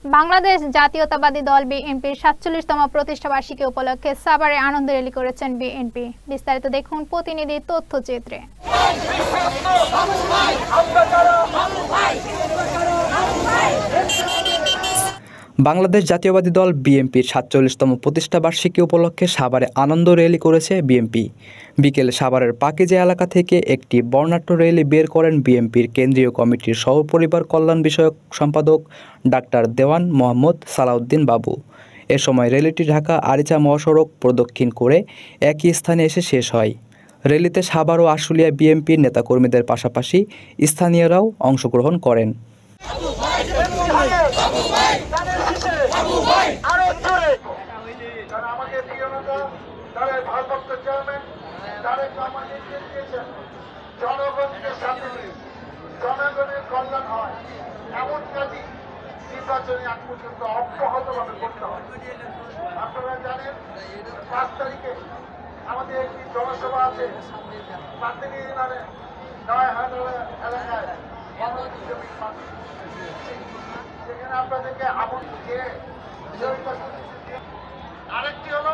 বাংলাদেশ জাতীয়তাবাদী দল বিএনপির ৪৭তম প্রতিষ্ঠাবার্ষিকী উপলক্ষে সাভারে আনন্দ র্যালি করেছেন বিএনপি। বিস্তারিত দেখুন প্রতিনিধি তথ্যচিত্রে। বাংলাদেশ জাতীয়তাবাদী দল বিএনপির ৪৭তম প্রতিষ্ঠাবার্ষিকী উপলক্ষে সাভারে আনন্দ র্যালি করেছে বিএনপি। বিকেলে সাভারের পাকিজা এলাকা থেকে একটি বর্ণাঢ্য র্যালি বের করেন বিএনপির কেন্দ্রীয় কমিটির সহপরিবার কল্যাণ বিষয়ক সম্পাদক ডাক্তার দেওয়ান মোহাম্মদ সালাউদ্দিন বাবু। এ সময় র্যালিটি ঢাকা আরিচা মহাসড়ক প্রদক্ষিণ করে একই স্থানে এসে শেষ হয়। র্যালিতে সাভার ও আশুলিয়া বিএনপির নেতাকর্মীদের পাশাপাশি স্থানীয়রাও অংশগ্রহণ করেন। জনগণের কল্যাণ হয় এমন কাজই নির্বাচনে আগ পর্যন্ত অব্যাহতভাবে করতে হয়। আপনারা জানেন ৫ তারিখে আমাদের একটি জনসভা আছে পাতিনি নামে ৯ এলাকায় সেখানে আপনাদেরকে আমন্ত্রণ দিয়ে আরেকটি হলো